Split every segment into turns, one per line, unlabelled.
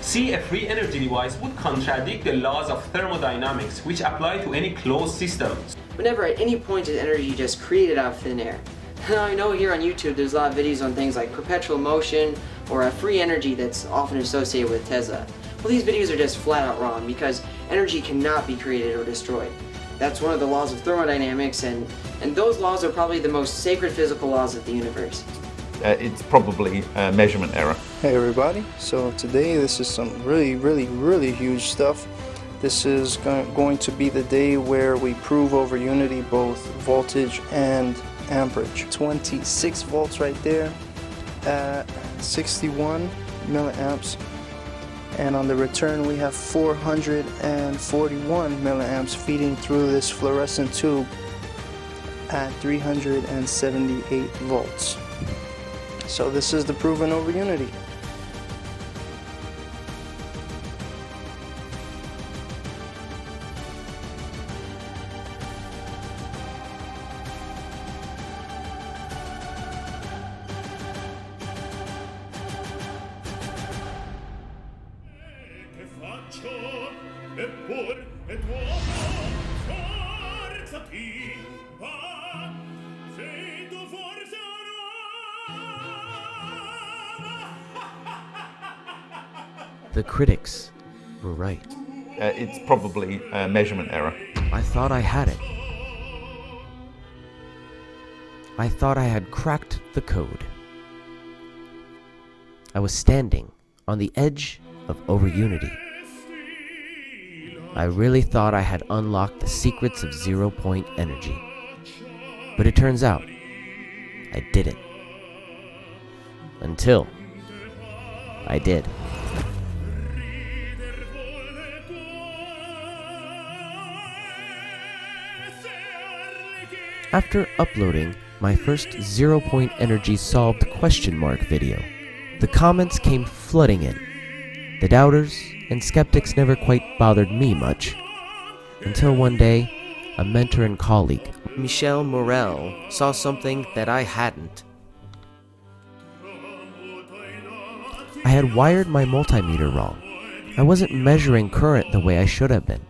See, a free energy device would contradict the laws of thermodynamics, which apply to any closed system.
Whenever at any point is energy just created out of thin air. I know here on YouTube there's a lot of videos on things like perpetual motion or a free energy that's often associated with Tesla. Well, these videos are just flat out wrong because energy cannot be created or destroyed. That's one of the laws of thermodynamics, and those laws are probably the most sacred physical laws of the universe.
It's probably a measurement error.
Hey everybody, so today this is some really huge stuff. This is going to be the day where we prove over unity both voltage and amperage. 26 volts right there at 61 milliamps, and on the return we have 441 milliamps feeding through this fluorescent tube at 378 volts. So this is the proven over unity.
The critics were right.
It's probably a measurement error.
I thought I had it. I thought I had cracked the code. I was standing on the edge of over-unity. I really thought I had unlocked the secrets of zero-point energy. But it turns out, I didn't. Until I did. After uploading my first zero-point energy solved question mark video, the comments came flooding in. The doubters and skeptics never quite bothered me much, until one day, a mentor and colleague, Michel Morel, saw something that I hadn't. I had wired my multimeter wrong. I wasn't measuring current the way I should have been,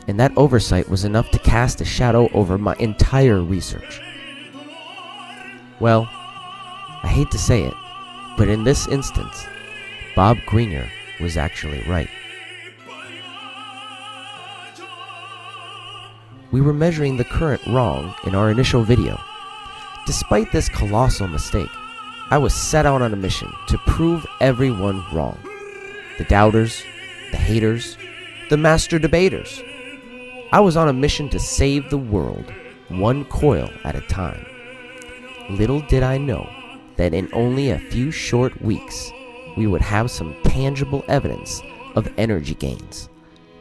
and that oversight was enough to cast a shadow over my entire research. Well, I hate to say it, but in this instance, Bob Greenyer was actually right. We were measuring the current wrong in our initial video. Despite this colossal mistake, I was set out on a mission to prove everyone wrong. The doubters, the haters, the master debaters. I was on a mission to save the world, one coil at a time. Little did I know that in only a few short weeks, we would have some tangible evidence of energy gains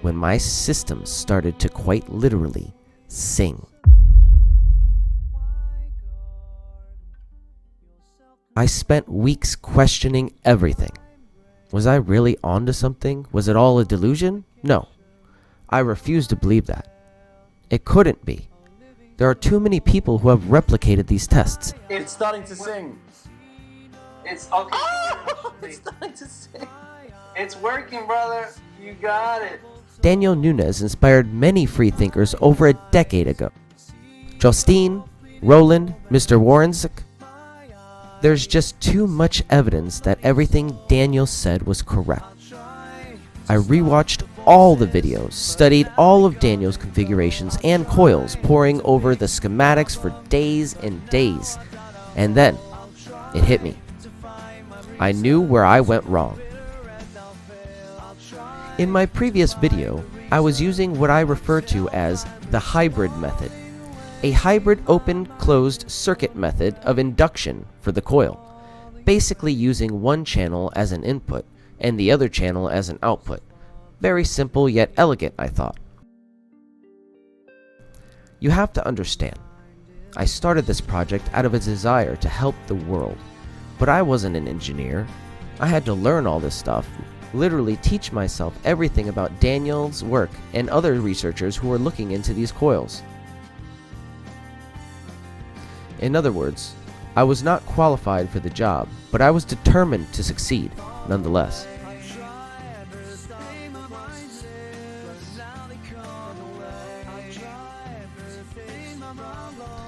when my system started to quite literally sing. I spent weeks questioning everything. Was I really onto something? Was it all a delusion? No. I refuse to believe that. It couldn't be. There are too many people who have replicated these tests.
It's starting to sing.
It's okay.
Oh, it's starting to sing.
It's working, brother. You got it.
Daniel Nunes inspired many freethinkers over a decade ago. Justine, Roland, Mr. Warrensick. There's just too much evidence that everything Daniel said was correct. I rewatched all the videos, studied all of Daniel's configurations and coils, poring over the schematics for days and days. And then, it hit me. I knew where I went wrong. In my previous video, I was using what I refer to as the hybrid method, a hybrid open-closed circuit method of induction for the coil, basically using one channel as an input and the other channel as an output. Very simple yet elegant, I thought. You have to understand, I started this project out of a desire to help the world, but I wasn't an engineer. I had to learn all this stuff, literally teach myself everything about Daniel's work and other researchers who were looking into these coils. In other words, I was not qualified for the job, but I was determined to succeed, nonetheless.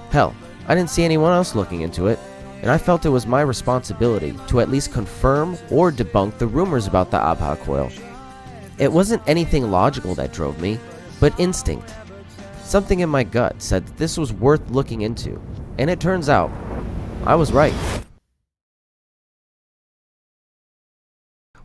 Hell, I didn't see anyone else looking into it, and I felt it was my responsibility to at least confirm or debunk the rumors about the Abha coil. It wasn't anything logical that drove me, but instinct. Something in my gut said that this was worth looking into, and it turns out, I was right.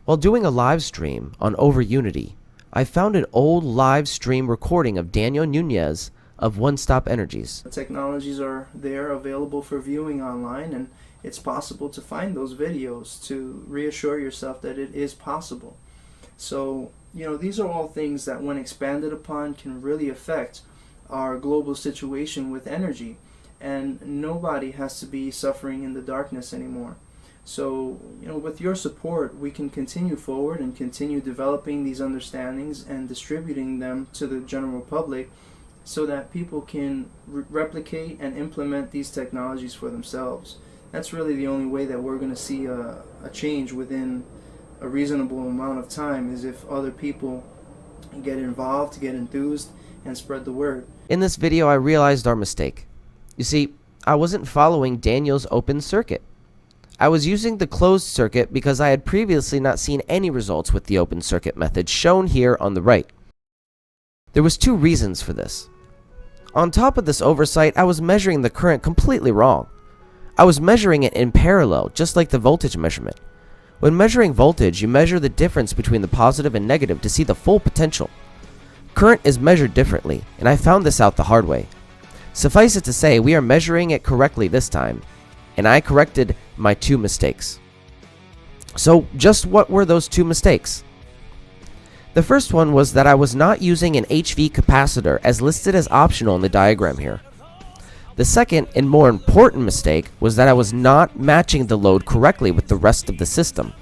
While doing a live stream on Over Unity, I found an old live stream recording of Daniel Nunez of One Stop Energies.
The technologies are there available for viewing online, and it's possible to find those videos to reassure yourself that it is possible. So, these are all things that when expanded upon can really affect our global situation with energy, and nobody has to be suffering in the darkness anymore. So, with your support, we can continue forward and continue developing these understandings and distributing them to the general public so that people can replicate and implement these technologies for themselves. That's really the only way that we're going to see a change within a reasonable amount of time, is if other people get involved, get enthused, and spread the word.
In this video, I realized our mistake. You see, I wasn't following Daniel's open circuit. I was using the closed circuit because I had previously not seen any results with the open circuit method shown here on the right. There was two reasons for this. On top of this oversight, I was measuring the current completely wrong. I was measuring it in parallel, just like the voltage measurement. When measuring voltage, you measure the difference between the positive and negative to see the full potential. Current is measured differently, and I found this out the hard way. Suffice it to say, we are measuring it correctly this time, and I corrected my two mistakes. So, just what were those two mistakes? The first one was that I was not using an HV capacitor as listed as optional in the diagram here. The second and more important mistake was that I was not matching the load correctly with the rest of the system.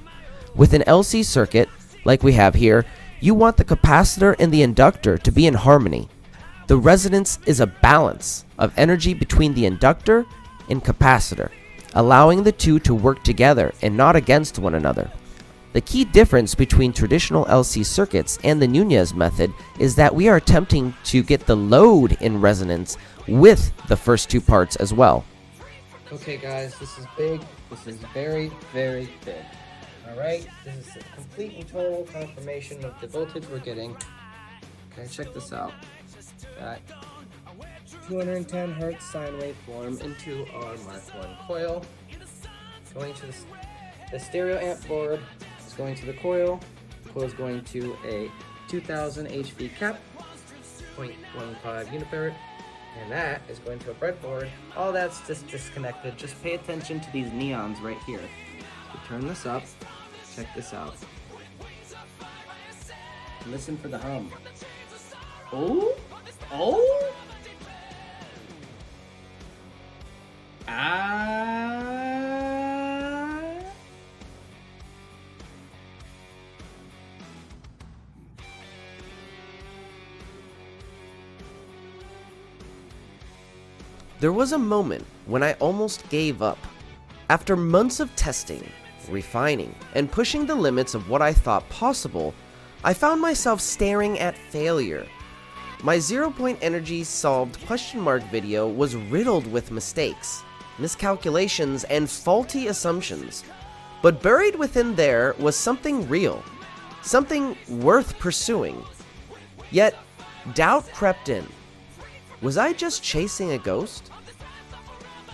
With an LC circuit, like we have here, you want the capacitor and the inductor to be in harmony. The resonance is a balance of energy between the inductor and capacitor, allowing the two to work together and not against one another. The key difference between traditional LC circuits and the Nunez method is that we are attempting to get the load in resonance with the first two parts as well.
Okay guys, this is big. This is very, very big. Alright, this is a complete and total confirmation of the voltage we're getting. Okay, check this out. Got 210 Hertz sine waveform into our Mark 1 coil. Going to the stereo amp board. It's going to the coil. The coil is going to a 2000 HV cap, 0.15 unifarad. And that is going to a breadboard. All that's just disconnected. Just pay attention to these neons right here. So turn this up. Check this out. Listen for the hum. Oh? Oh? Ah?
There was a moment when I almost gave up. After months of testing, refining, and pushing the limits of what I thought possible, I found myself staring at failure. My 0-point energy solved ? Video was riddled with mistakes, miscalculations, and faulty assumptions. But buried within there was something real, something worth pursuing. Yet, doubt crept in. Was I just chasing a ghost?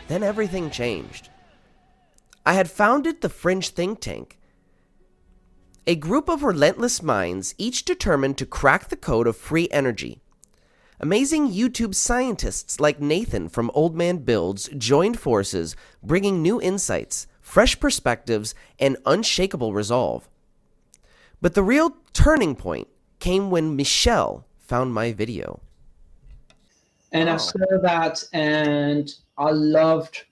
Then everything changed. I had founded the Fringe think tank, a group of relentless minds each determined to crack the code of free energy. Amazing YouTube scientists like Nathan from Old Man Builds joined forces, bringing new insights, fresh perspectives, and unshakable resolve. But the real turning point came when Michelle found my video.
And I saw that, and I loved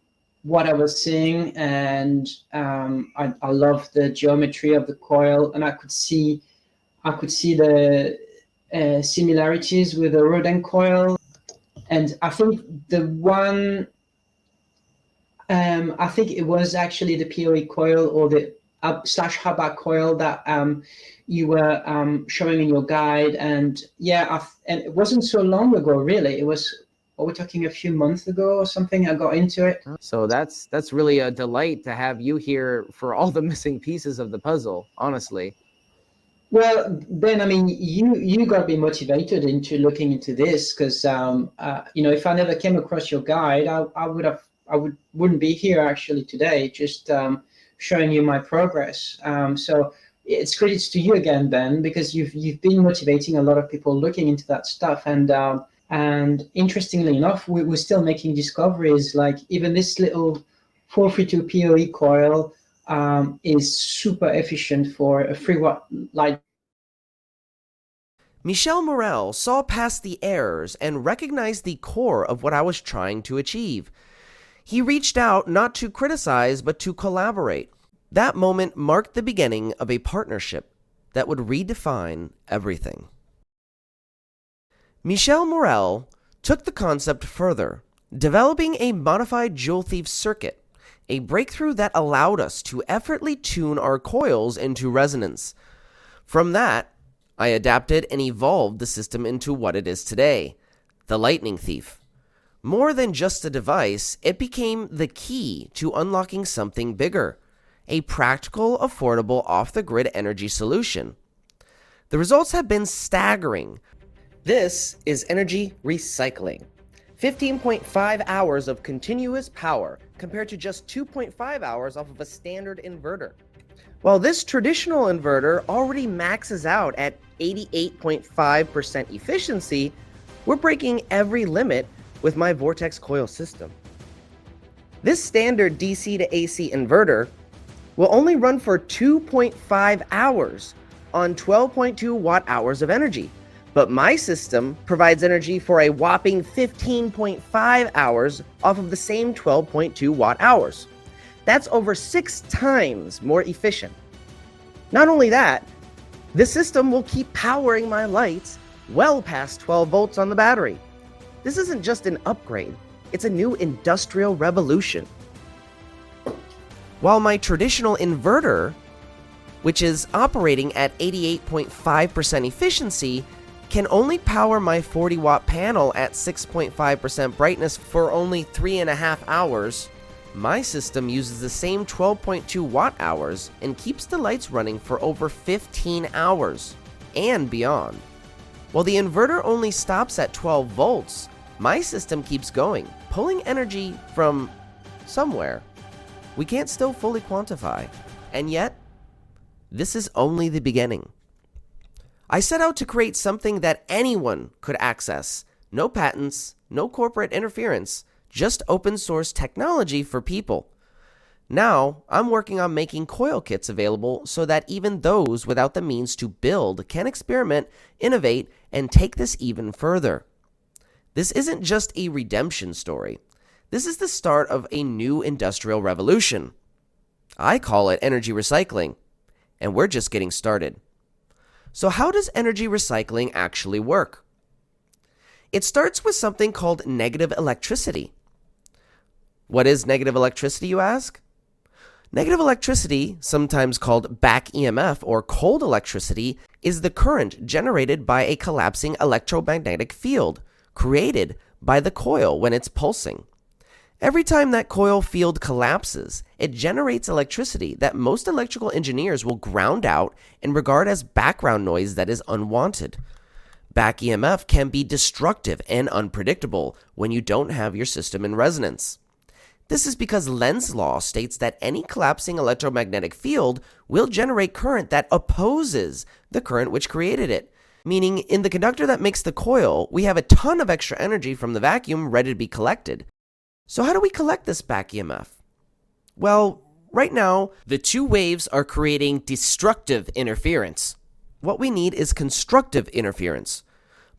what I was seeing, and I loved the geometry of the coil, and I could see the similarities with the Rodin coil. And I think the one, I think it was actually the PoE coil or the slash Hubbard coil that you were showing in your guide. And yeah, and it wasn't so long ago, really. It was are we talking a few months ago or something? I got into it.
So that's really a delight to have you here for all the missing pieces of the puzzle, honestly.
Well, Ben, I mean, you got me motivated into looking into this because, you know, if I never came across your guide, I wouldn't be here actually today, just showing you my progress. So it's credits to you again, Ben, because you've been motivating a lot of people looking into that stuff, and interestingly enough, we're still making discoveries. Like even this little 432 PoE coil is super efficient for a 3-watt light.
Michel Morel saw past the errors and recognized the core of what I was trying to achieve. He reached out not to criticize, but to collaborate. That moment marked the beginning of a partnership that would redefine everything. Michel Morel took the concept further, developing a modified Joule Thief circuit, a breakthrough that allowed us to effortlessly tune our coils into resonance. From that, I adapted and evolved the system into what it is today, the Lightning Thief. More than just a device, it became the key to unlocking something bigger, a practical, affordable, off-the-grid energy solution. The results have been staggering. This is energy recycling. 15.5 hours of continuous power compared to just 2.5 hours off of a standard inverter. While this traditional inverter already maxes out at 88.5% efficiency, we're breaking every limit with my Vortex coil system. This standard DC to AC inverter will only run for 2.5 hours on 12.2 watt hours of energy, but my system provides energy for a whopping 15.5 hours off of the same 12.2 watt hours. That's over 6 times more efficient. Not only that, the system will keep powering my lights well past 12 volts on the battery. This isn't just an upgrade, it's a new industrial revolution. While my traditional inverter, which is operating at 88.5% efficiency, can only power my 40-watt panel at 6.5% brightness for only 3.5 hours, my system uses the same 12.2 watt hours and keeps the lights running for over 15 hours and beyond. While the inverter only stops at 12 volts, my system keeps going, pulling energy from somewhere we can't still fully quantify. And yet, this is only the beginning. I set out to create something that anyone could access. No patents, no corporate interference, just open source technology for people. Now, I'm working on making coil kits available so that even those without the means to build can experiment, innovate, and take this even further. This isn't just a redemption story. This is the start of a new industrial revolution. I call it energy recycling, and we're just getting started. So how does energy recycling actually work? It starts with something called negative electricity. What is negative electricity, you ask? Negative electricity, sometimes called back EMF or cold electricity, is the current generated by a collapsing electromagnetic field created by the coil when it's pulsing. Every time that coil field collapses, it generates electricity that most electrical engineers will ground out and regard as background noise that is unwanted. Back EMF can be destructive and unpredictable when you don't have your system in resonance. This is because Lenz's law states that any collapsing electromagnetic field will generate current that opposes the current which created it. Meaning, in the conductor that makes the coil, we have a ton of extra energy from the vacuum ready to be collected. So how do we collect this back EMF? Well, right now, the two waves are creating destructive interference. What we need is constructive interference.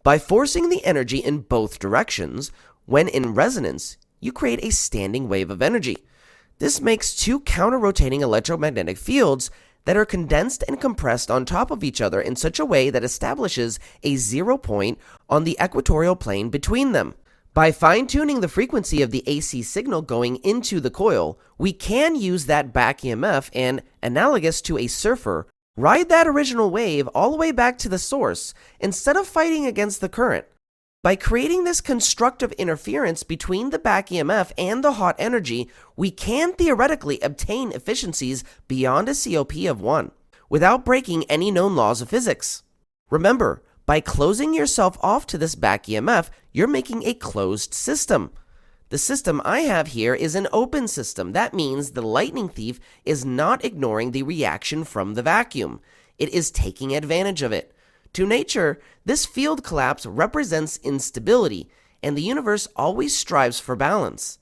By forcing the energy in both directions, when in resonance, you create a standing wave of energy. This makes two counter-rotating electromagnetic fields that are condensed and compressed on top of each other in such a way that establishes a 0 point on the equatorial plane between them. By fine-tuning the frequency of the AC signal going into the coil, we can use that back EMF and, analogous to a surfer, ride that original wave all the way back to the source instead of fighting against the current. By creating this constructive interference between the back EMF and the hot energy, we can theoretically obtain efficiencies beyond a COP of 1, without breaking any known laws of physics. Remember, by closing yourself off to this back EMF, you're making a closed system. The system I have here is an open system. That means the lightning thief is not ignoring the reaction from the vacuum. It is taking advantage of it. To nature, this field collapse represents instability, and the universe always strives for balance.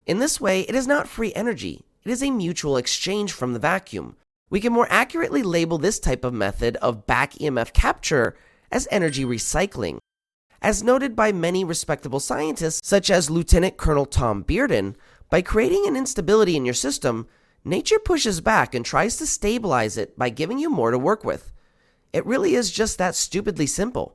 In this way, it is not free energy. It is a mutual exchange from the vacuum. We can more accurately label this type of method of back EMF capture as energy recycling. As noted by many respectable scientists, such as Lieutenant Colonel Tom Bearden, by creating an instability in your system, nature pushes back and tries to stabilize it by giving you more to work with. It really is just that stupidly simple.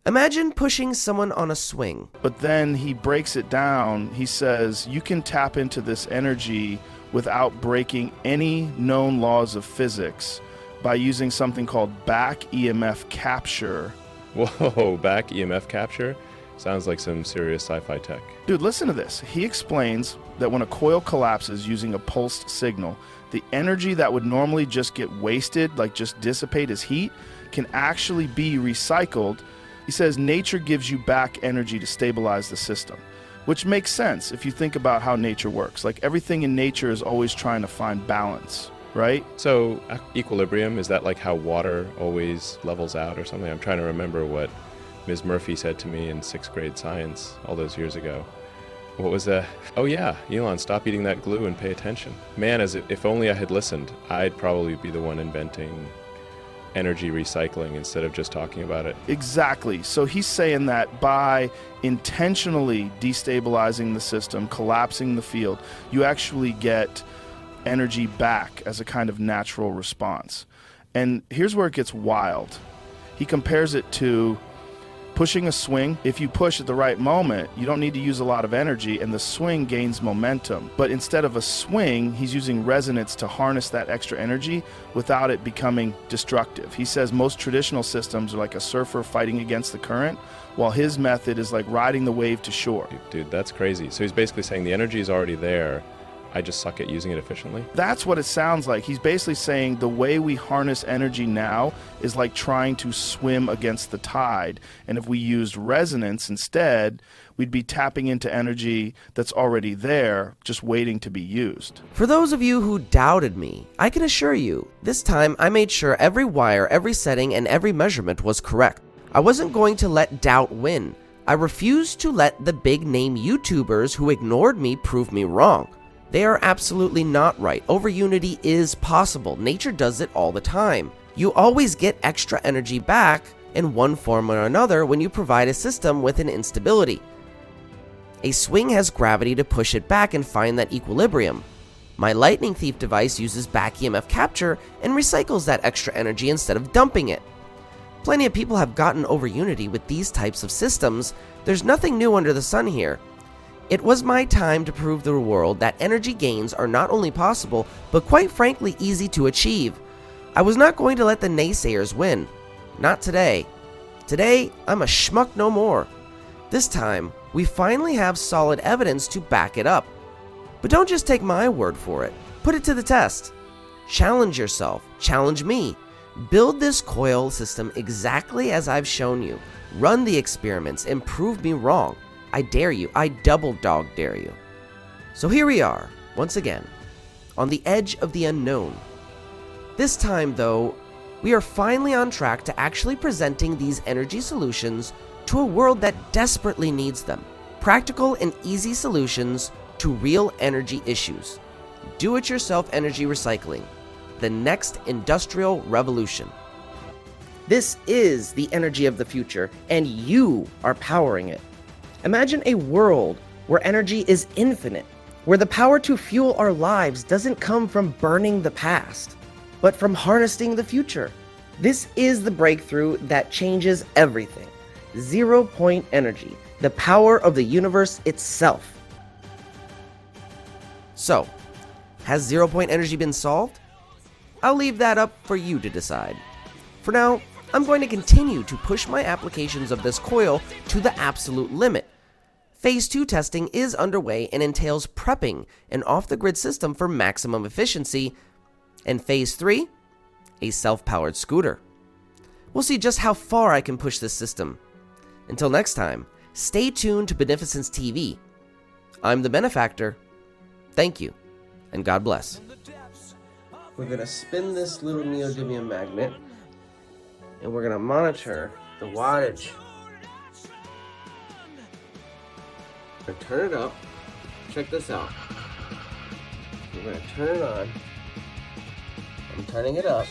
Imagine pushing someone on a swing.
But then he breaks it down. He says you can tap into this energy without breaking any known laws of physics by using something called back EMF capture.
Whoa, back EMF capture? Sounds like some serious sci-fi tech.
Dude, listen to this. He explains that when a coil collapses using a pulsed signal, the energy that would normally just get wasted, like just dissipate as heat, can actually be recycled. He says nature gives you back energy to stabilize the system, which makes sense if you think about how nature works. Like everything in nature is always trying to find balance, right?
So equilibrium, is that like how water always levels out or something? I'm trying to remember what Ms. Murphy said to me in 6th grade science all those years ago. What was that? Oh yeah, Elon, stop eating that glue and pay attention. Man, if only I had listened, I'd probably be the one inventing energy recycling instead of just talking about it.
Exactly. So he's saying that by intentionally destabilizing the system, collapsing the field, you actually get energy back as a kind of natural response. And here's where it gets wild. He compares it to pushing a swing. If you push at the right moment, you don't need to use a lot of energy and the swing gains momentum. But instead of a swing, he's using resonance to harness that extra energy without it becoming destructive. He says most traditional systems are like a surfer fighting against the current, while his method is like riding the wave to shore.
Dude, that's crazy. So he's basically saying the energy is already there. I just suck at using it efficiently?
That's what it sounds like. He's basically saying the way we harness energy now is like trying to swim against the tide. And if we used resonance instead, we'd be tapping into energy that's already there, just waiting to be used.
For those of you who doubted me, I can assure you, this time I made sure every wire, every setting, and every measurement was correct. I wasn't going to let doubt win. I refused to let the big name YouTubers who ignored me prove me wrong. They are absolutely not right. Overunity is possible. Nature does it all the time. You always get extra energy back in one form or another when you provide a system with an instability. A swing has gravity to push it back and find that equilibrium. My lightning thief device uses back EMF capture and recycles that extra energy instead of dumping it. Plenty of people have gotten overunity with these types of systems. There's nothing new under the sun here. It was my time to prove to the world that energy gains are not only possible, but quite frankly easy to achieve. I was not going to let the naysayers win. Not today. Today, I'm a schmuck no more. This time, we finally have solid evidence to back it up. But don't just take my word for it. Put it to the test. Challenge yourself. Challenge me. Build this coil system exactly as I've shown you. Run the experiments and prove me wrong. I dare you. I double dog dare you. So here we are, once again, on the edge of the unknown. This time, though, we are finally on track to actually presenting these energy solutions to a world that desperately needs them. Practical and easy solutions to real energy issues. Do-it-yourself energy recycling. The next industrial revolution. This is the energy of the future, and you are powering it. Imagine a world where energy is infinite, where the power to fuel our lives doesn't come from burning the past, but from harnessing the future. This is the breakthrough that changes everything. 0-point energy, the power of the universe itself. So, has 0-point energy been solved? I'll leave that up for you to decide. For now, I'm going to continue to push my applications of this coil to the absolute limit. Phase 2 testing is underway and entails prepping an off-the-grid system for maximum efficiency, and Phase 3, a self-powered scooter. We'll see just how far I can push this system. Until next time, stay tuned to Beneficence TV. I'm the Benefactor. Thank you, and God bless. We're going to spin this little neodymium magnet, and we're going to monitor the wattage. We're going to turn it up. Check this out. We're going to turn it on. I'm turning it up.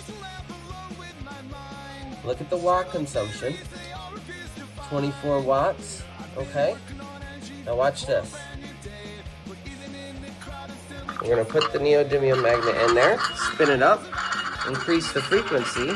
Look at the watt consumption. 24 watts. Okay. Now watch this. We're going to put the neodymium magnet in there, spin it up, increase the frequency.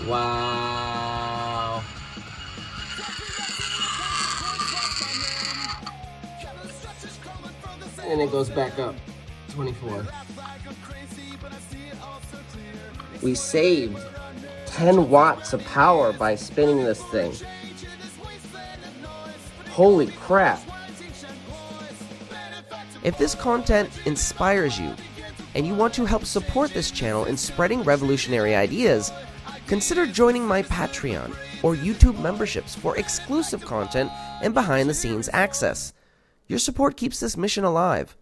Wow. And it goes back up, 24. We saved 10 watts of power by spinning this thing. Holy crap. If this content inspires you, and you want to help support this channel in spreading revolutionary ideas, consider joining my Patreon or YouTube memberships for exclusive content and behind-the-scenes access. Your support keeps this mission alive.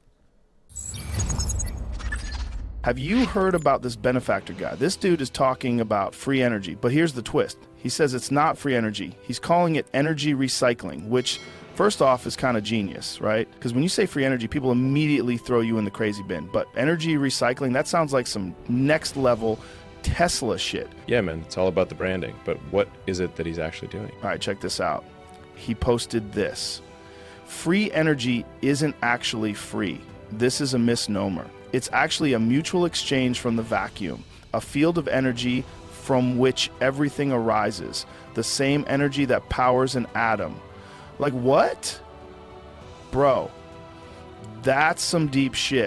Have you heard about this Benefactor guy? This dude is talking about free energy, but here's the twist. He says it's not free energy. He's calling it energy recycling, which first off is kind of genius, right? Because when you say free energy, people immediately throw you in the crazy bin. But energy recycling, that sounds like some next level Tesla shit.
Yeah, man, it's all about the branding. But what is it that he's actually doing?
All right, check this out. He posted this. Free energy isn't actually free. This is a misnomer. It's actually a mutual exchange from the vacuum, a field of energy from which everything arises, the same energy that powers an atom. Like what? Bro, that's some deep shit.